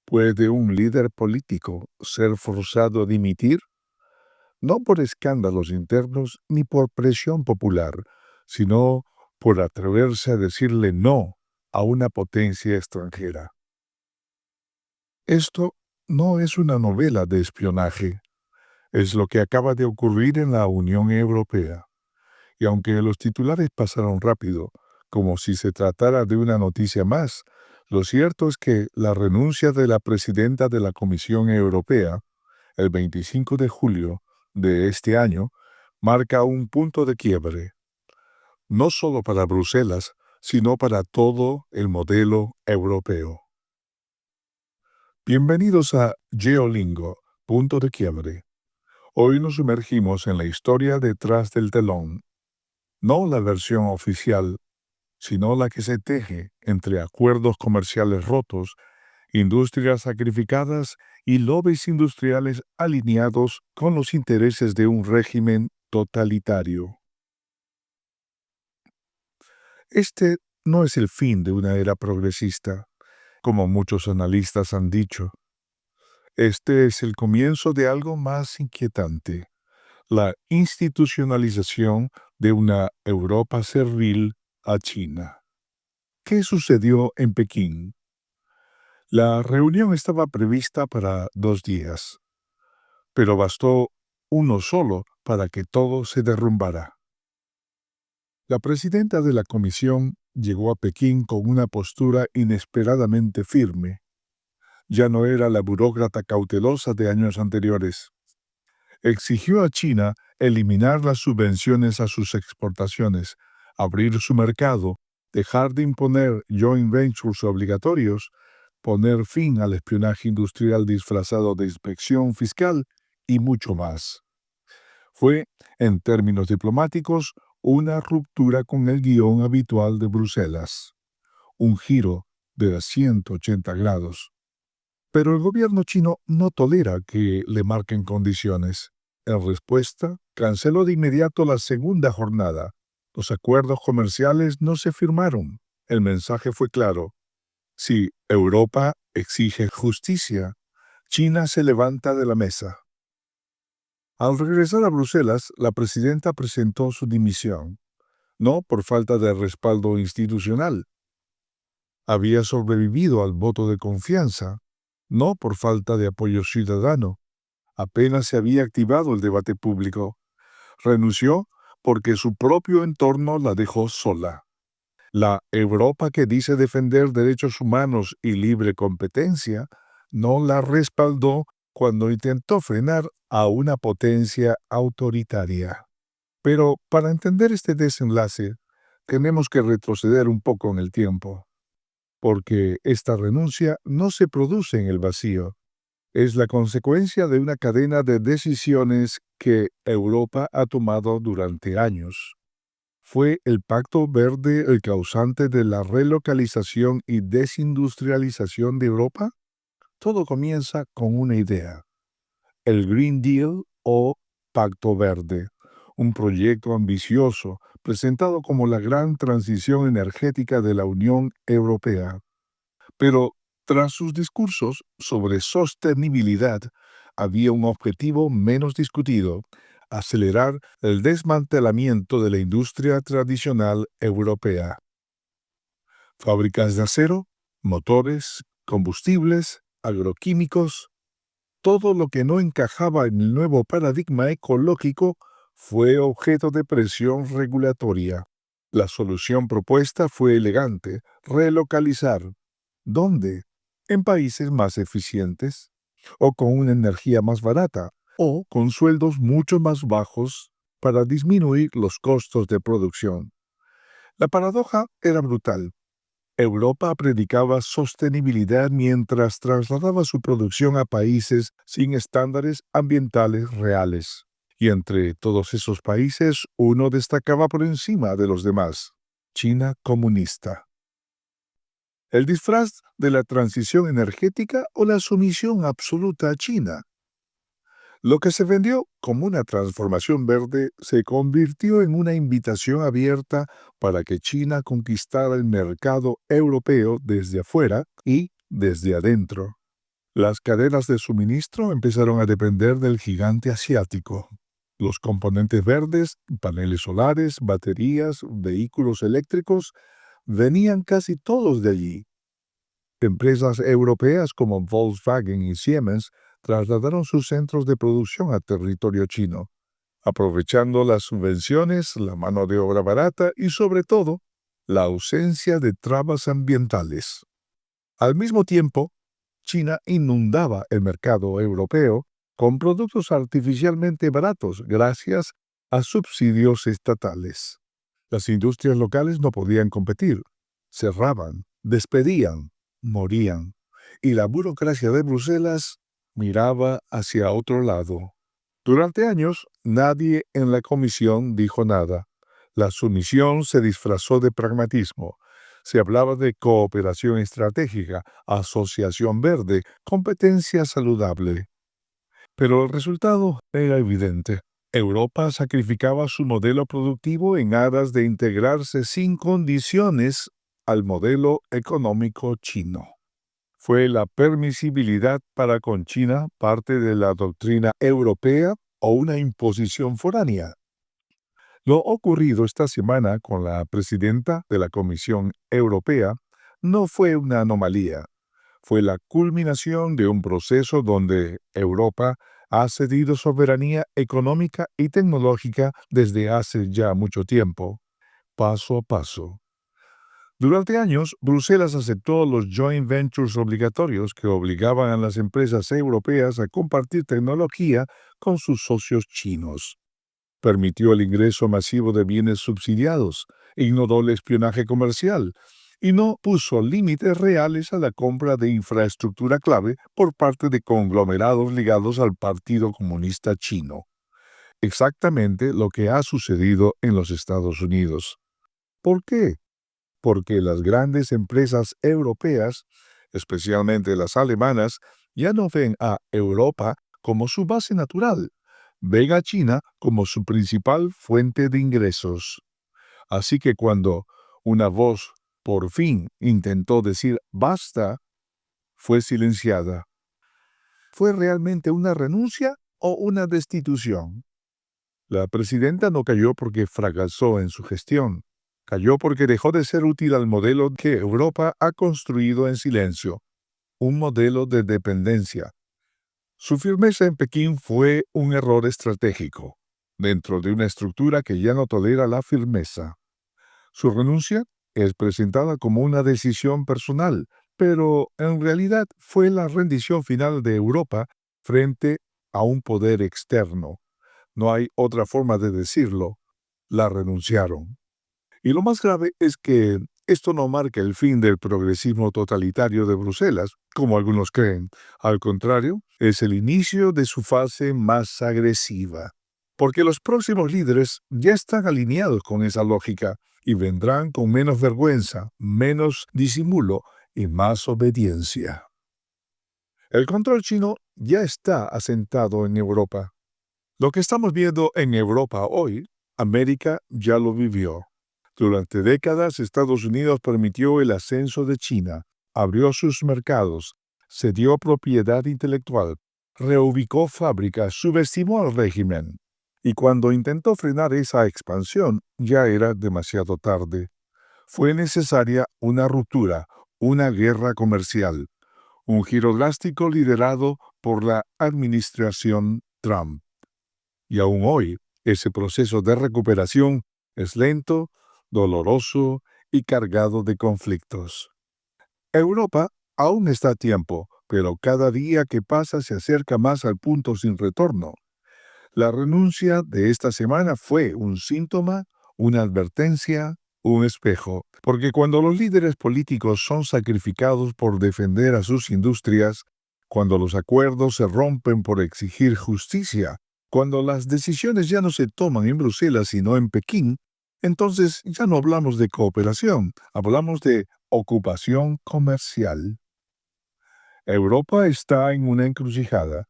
¿Puede un líder político ser forzado a dimitir? No por escándalos internos ni por presión popular, sino por atreverse a decirle no a una potencia extranjera. Esto no es una novela de espionaje, es lo que acaba de ocurrir en la Unión Europea. Y aunque los titulares pasaron rápido, como si se tratara de una noticia más, lo cierto es que la renuncia de la presidenta de la Comisión Europea, el 25 de julio de este año, marca un punto de quiebre, no solo para Bruselas, sino para todo el modelo europeo. Bienvenidos a Geolingo, punto de quiebre. Hoy nos sumergimos en la historia detrás del telón, no la versión oficial, sino la que se teje entre acuerdos comerciales rotos, industrias sacrificadas y lobbies industriales alineados con los intereses de un régimen totalitario. Este no es el fin de una era progresista, como muchos analistas han dicho. Este es el comienzo de algo más inquietante, la institucionalización de una Europa servil a China. ¿Qué sucedió en Pekín? La reunión estaba prevista para 2 días, pero bastó uno solo para que todo se derrumbara. La presidenta de la comisión llegó a Pekín con una postura inesperadamente firme. Ya no era la burócrata cautelosa de años anteriores. Exigió a China eliminar las subvenciones a sus exportaciones, abrir su mercado, dejar de imponer joint ventures obligatorios, poner fin al espionaje industrial disfrazado de inspección fiscal y mucho más. Fue, en términos diplomáticos, una ruptura con el guión habitual de Bruselas, un giro de 180 grados. Pero el gobierno chino no tolera que le marquen condiciones. En respuesta, canceló de inmediato la segunda jornada. Los acuerdos comerciales no se firmaron. El mensaje fue claro. Si Europa exige justicia, China se levanta de la mesa. Al regresar a Bruselas, la presidenta presentó su dimisión, no por falta de respaldo institucional. Había sobrevivido al voto de confianza, no por falta de apoyo ciudadano. Apenas se había activado el debate público. Renunció porque su propio entorno la dejó sola. La Europa que dice defender derechos humanos y libre competencia no la respaldó cuando intentó frenar a una potencia autoritaria. Pero para entender este desenlace, tenemos que retroceder un poco en el tiempo, porque esta renuncia no se produce en el vacío. Es la consecuencia de una cadena de decisiones que Europa ha tomado durante años. ¿Fue el Pacto Verde el causante de la relocalización y desindustrialización de Europa? Todo comienza con una idea: el Green Deal o Pacto Verde, un proyecto ambicioso presentado como la gran transición energética de la Unión Europea. Pero tras sus discursos sobre sostenibilidad, había un objetivo menos discutido: acelerar el desmantelamiento de la industria tradicional europea. Fábricas de acero, motores, combustibles, agroquímicos, todo lo que no encajaba en el nuevo paradigma ecológico fue objeto de presión regulatoria. La solución propuesta fue elegante: relocalizar. ¿Dónde? En países más eficientes, o con una energía más barata, o con sueldos mucho más bajos para disminuir los costos de producción. La paradoja era brutal. Europa predicaba sostenibilidad mientras trasladaba su producción a países sin estándares ambientales reales. Y entre todos esos países, uno destacaba por encima de los demás: China comunista. ¿El disfraz de la transición energética o la sumisión absoluta a China? Lo que se vendió como una transformación verde se convirtió en una invitación abierta para que China conquistara el mercado europeo desde afuera y desde adentro. Las cadenas de suministro empezaron a depender del gigante asiático. Los componentes verdes, paneles solares, baterías, vehículos eléctricos, venían casi todos de allí. Empresas europeas como Volkswagen y Siemens trasladaron sus centros de producción a territorio chino, aprovechando las subvenciones, la mano de obra barata y, sobre todo, la ausencia de trabas ambientales. Al mismo tiempo, China inundaba el mercado europeo con productos artificialmente baratos gracias a subsidios estatales. Las industrias locales no podían competir, cerraban, despedían, morían, y la burocracia de Bruselas miraba hacia otro lado. Durante años, nadie en la comisión dijo nada. La sumisión se disfrazó de pragmatismo. Se hablaba de cooperación estratégica, asociación verde, competencia saludable. Pero el resultado era evidente. Europa sacrificaba su modelo productivo en aras de integrarse sin condiciones al modelo económico chino. ¿Fue la permisibilidad para con China parte de la doctrina europea o una imposición foránea? Lo ocurrido esta semana con la presidenta de la Comisión Europea no fue una anomalía, fue la culminación de un proceso donde Europa ha cedido soberanía económica y tecnológica desde hace ya mucho tiempo, paso a paso. Durante años, Bruselas aceptó los joint ventures obligatorios que obligaban a las empresas europeas a compartir tecnología con sus socios chinos. Permitió el ingreso masivo de bienes subsidiados, ignoró el espionaje comercial y no puso límites reales a la compra de infraestructura clave por parte de conglomerados ligados al Partido Comunista Chino. Exactamente lo que ha sucedido en los Estados Unidos. ¿Por qué? Porque las grandes empresas europeas, especialmente las alemanas, ya no ven a Europa como su base natural, ven a China como su principal fuente de ingresos. Así que cuando una voz por fin intentó decir basta, fue silenciada. ¿Fue realmente una renuncia o una destitución? La presidenta no cayó porque fracasó en su gestión. Cayó porque dejó de ser útil al modelo que Europa ha construido en silencio, un modelo de dependencia. Su firmeza en Pekín fue un error estratégico, dentro de una estructura que ya no tolera la firmeza. Su renuncia es presentada como una decisión personal, pero en realidad fue la rendición final de Europa frente a un poder externo. No hay otra forma de decirlo. La renunciaron. Y lo más grave es que esto no marca el fin del progresismo totalitario de Bruselas, como algunos creen. Al contrario, es el inicio de su fase más agresiva. Porque los próximos líderes ya están alineados con esa lógica y vendrán con menos vergüenza, menos disimulo y más obediencia. El control chino ya está asentado en Europa. Lo que estamos viendo en Europa hoy, América ya lo vivió. Durante décadas, Estados Unidos permitió el ascenso de China, abrió sus mercados, cedió propiedad intelectual, reubicó fábricas, subestimó al régimen. Y cuando intentó frenar esa expansión, ya era demasiado tarde. Fue necesaria una ruptura, una guerra comercial, un giro drástico liderado por la administración Trump. Y aún hoy, ese proceso de recuperación es lento, doloroso y cargado de conflictos. Europa aún está a tiempo, pero cada día que pasa se acerca más al punto sin retorno. La renuncia de esta semana fue un síntoma, una advertencia, un espejo, porque cuando los líderes políticos son sacrificados por defender a sus industrias, cuando los acuerdos se rompen por exigir justicia, cuando las decisiones ya no se toman en Bruselas sino en Pekín, entonces ya no hablamos de cooperación, hablamos de ocupación comercial. Europa está en una encrucijada.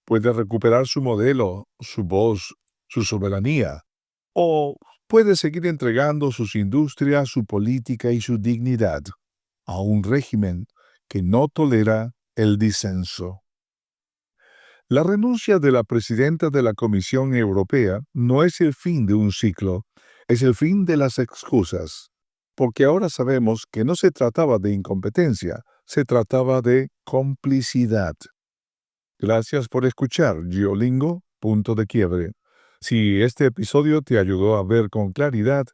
Puede recuperar su modelo, su voz, su soberanía, o puede seguir entregando sus industrias, su política y su dignidad a un régimen que no tolera el disenso. La renuncia de la presidenta de la Comisión Europea no es el fin de un ciclo, es el fin de las excusas, porque ahora sabemos que no se trataba de incompetencia, se trataba de complicidad. Gracias por escuchar Duolingo, punto de quiebre. Si este episodio te ayudó a ver con claridad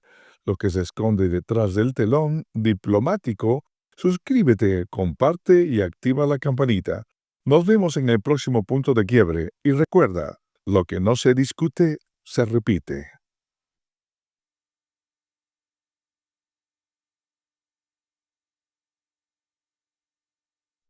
lo que se esconde detrás del telón diplomático, suscríbete, comparte y activa la campanita. Nos vemos en el próximo punto de quiebre y recuerda, lo que no se discute, se repite.